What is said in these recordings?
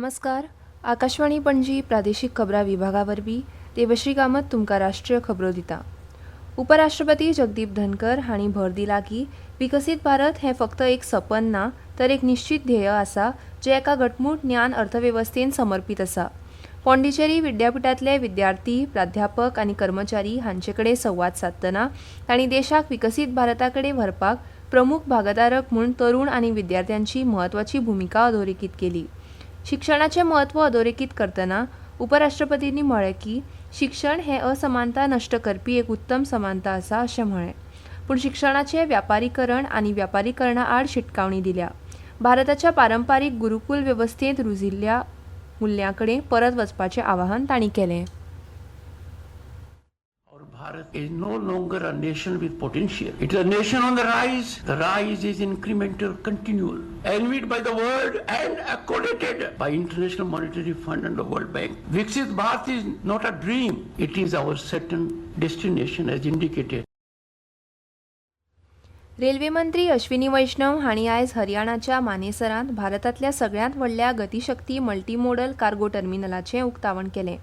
नमस्कार. आकाशवाणी पणजी प्रादेशीक खबरां विभागा वरवीं देवश्री कामत तुमकां राष्ट्रीय खबरो दिता. उपराष्ट्रपती जगदीप धनकर हांणी भर दिला की विकसीत भारत हें फक्त एक सपन ना तर एक निश्चित ध्येय आसा जें एका घटमूट ज्ञान अर्थवेवस्थेन समर्पीत आसा. पॉंडिचेरी विद्यापीठांतले विद्यार्थी, प्राध्यापक आनी कर्मचारी हांचे कडेन संवाद सादतना तांणी देशाक विकसीत भारता कडेन व्हरपाक प्रमुख भागधारक म्हूण तरूण आनी विद्यार्थ्यांची म्हत्वाची भुमिका अधोरेखीत केली. शिक्षणाचें म्हत्व अधोरेखीत करतना उपराष्ट्रपतींनी म्हळें की शिक्षण हें असमानता नश्ट करपी एक उत्तम समानता आसा अशें म्हळें. पूण शिक्षणाचें व्यापारीकरण आनी व्यापारीकरणा आड शिटकावणी दिल्या. भारताच्या पारंपारीक गुरुकुल वेवस्थेंत रुजिल्ल्या मुल्यांकडे कडेन परत वचपाचें आवाहन तांणी केलें. Bharat is no longer a nation with potential. It is a nation on the rise. The rise is incremental, continual, envied by the world and accredited by International Monetary Fund and the World Bank. Viksit Bharat is not a dream. It is our certain destination as indicated. Railway मंत्री अश्विनी वैष्णव हांणी आयज हरियाणाच्या मानेसरांत भारतांतल्या सगळ्यांत व्हडल्या गतीशक्ती multimodal cargo टर्मिनलाचें उक्तावण केलें.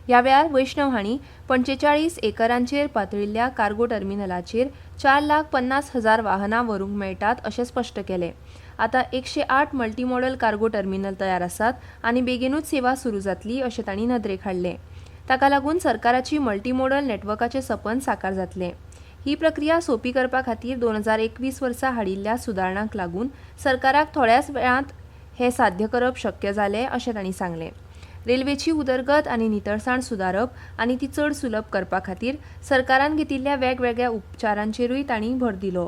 ह्या वेळार वैष्णव हांणी 45 एकरांचेर पातळिल्ल्या कार्गो टर्मिनलाचेर 4,50,000 वाहनां व्हरूंक मेळटात अशें स्पश्ट केलें. आतां 108 मल्टीमोडल कार्गो टर्मिनल तयार आसात आनी बेगीनूच सेवा सुरू जातली अशें तांणी नदरेक हाडलें. ताका लागून सरकाराची मल्टीमोडल नेटवर्काचें सपन साकार जातलें. ही प्रक्रिया सोपी करपा खातीर 2021 वर्सा हाडिल्ल्या सुदारणांक लागून सरकाराक थोड्याच वेळांत हें साध्य करप शक्य जालें अशें तांणी सांगलें. रेल्वेची उदरगत आनी नितळसाण सुदारप आनी ती चड सुलभ करपा खातीर सरकारान घेतिल्ल्या वेगवेगळ्या उपचारांचेरूय तांणी भर दिलो.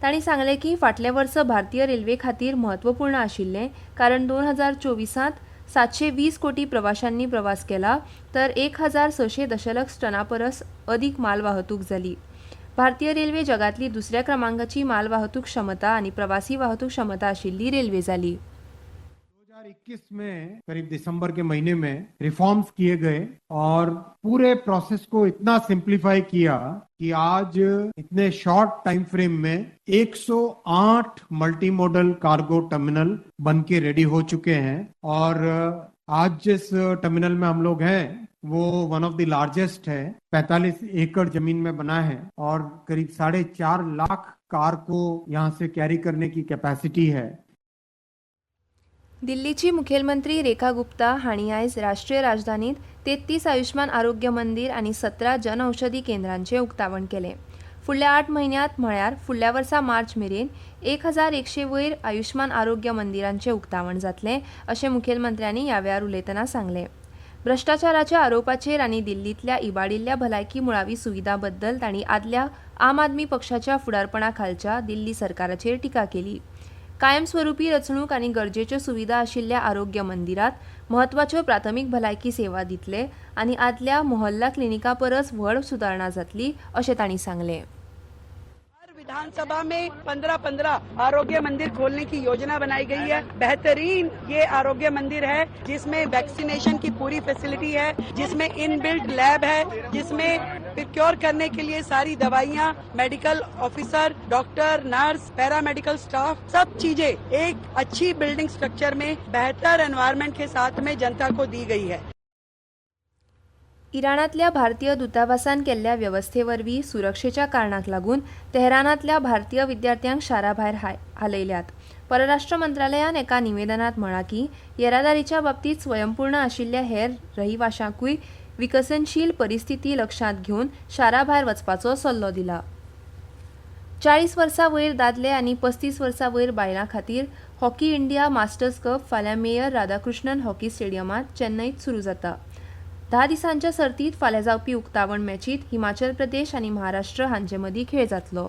तांणी सांगलें की फाटलें वर्स भारतीय रेल्वे खातीर म्हत्वपूर्ण आशिल्लें कारण 2024त 720 कोटी प्रवाशांनी प्रवास केला तर 1,600 दशलक्ष टना परस अदीक माल वाहतूक जाली. भारतीय रेल्वे जगातली दुसऱ्या क्रमांकाची माल वाहतूक क्षमता आनी प्रवासी वाहतूक क्षमता आशिल्ली रेल्वे जाली. 2021 में करीब दिसंबर के महीने में रिफॉर्म्स किए गए और पूरे प्रोसेस को इतना सिंप्लीफाई किया कि आज इतने शॉर्ट टाइम फ्रेम में 108 मल्टी मॉडल कार्गो टर्मिनल बन के रेडी हो चुके हैं और आज जिस टर्मिनल में हम लोग हैं वो वन ऑफ द लार्जेस्ट है. 45 एकड़ जमीन में बना है और करीब 4.5 लाख कार को यहाँ से कैरी करने की कैपेसिटी है. दिल्लीची मुखेलमंत्री रेखा गुप्ता हांणी आयज राष्ट्रीय राजधानीत 33 आयुष्मान आरोग्य मंदिर आनी 17 जनऔषधी केंद्रांचें उक्तावण केलें. फुडल्या 8 म्हयन्यांत म्हळ्यार फुडल्या वर्सा मार्च मेरेन 1,100 वयर आयुष्मान आरोग्य मंदिरांचें उक्तावण जातलें अशें मुखेलमंत्र्यांनी ह्या वेळार उलयतना सांगलें. भ्रष्टाचाराच्या आरोपाचेर आनी दिल्लींतल्या इबाडिल्ल्या भलायकी मुळावी सुविधा बद्दल तांणी आदल्या आम आदमी पक्षाच्या फुडारपणा खालच्या दिल्ली सरकाराचेर टिका केली. कायमस्वरुपी रचणूक आनी गरजेच्यो सुविधा आशिल्ल्या आरोग्य मंदिरांत म्हत्वाच्यो प्राथमीक भलायकी सेवा दितले आनी आदल्या मोहल्ला क्लिनिका परस व्हड सुदारणा जातली अशें तांणी सांगलें. विधानसभा में 15-15 आरोग्य मंदिर खोलने की योजना बनाई गई है. बेहतरीन ये आरोग्य मंदिर है जिसमें वैक्सीनेशन की पूरी फैसिलिटी है, जिसमें इनबिल्ट लैब है, जिसमें प्रोक्योर करने के लिए सारी दवाइयाँ, medical officer, doctor, nurse, paramedical staff, सब चीजें एक अच्छी बिल्डिंग स्ट्रक्चर में बेहतर एनवायरनमेंट के साथ में जनता को दी गई है. इराणांतल्या भारतीय दूतावासान केल्ल्या वेवस्थे वरवीं सुरक्षेच्या कारणाक लागून तेहरानांतल्या भारतीय विद्यार्थ्यांक शाराभायर हालयल्यात. परराष्ट्र मंत्रालयान एका निवेदनांत म्हळां की येरादारीच्या बाबतींत स्वयंपूर्ण आशिल्ल्या हेर रहिवाशांकूय विकसनशील परिस्थिती लक्षांत घेवन शाराभायर वचपाचो सल्लो दिला. 40 वर्सां वयर दादले आनी 35 वर्सां वयर बायलां खातीर हॉकी इंडिया मास्टर्स कप फाल्यां मेयर राधाकृष्णन हॉकी स्टेडियमांत चेन्नईत सुरू जाता. 10 दिसांच्या सर्तींत फाल्यां जावपी उक्तावण मॅचींत हिमाचल प्रदेश आनी महाराष्ट्र हांचे मदीं खेळ जातलो.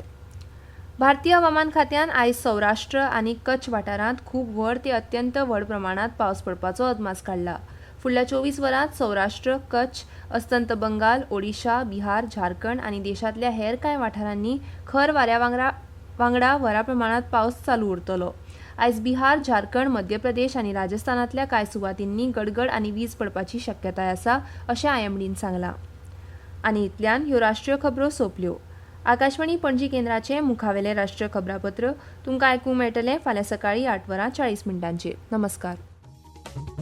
भारतीय हवामान खात्यान आयज सौराष्ट्र आनी कच्छ वाठारांत खूब व्हड ते अत्यंत व्हड प्रमाणांत पावस पडपाचो अदमास काडला. फुडल्या 24 वरांत सौराष्ट्र, कच्छ, अस्तंत बंगाल, ओडिशा, बिहार, झारखंड आनी देशांतल्या हेर कांय वाठारांनी खर वाऱ्या वांगडा व्हडा प्रमाणांत पावस चालू उरतलो. आयज बिहार, झारखंड, मध्य प्रदेश आनी राजस्थानांतल्या कांय सुवातींनी गडगड आनी वीज पडपाची शक्यताय आसा अशें IMDन सांगलां. आनी इतल्यान ह्यो राष्ट्रीय खबरो सोंपल्यो. आकाशवाणी पणजी केंद्राचें मुखावेलें राष्ट्रीय खबरापत्र तुमकां आयकूंक मेळटलें फाल्यां सकाळीं 8:40 नमस्कार. है।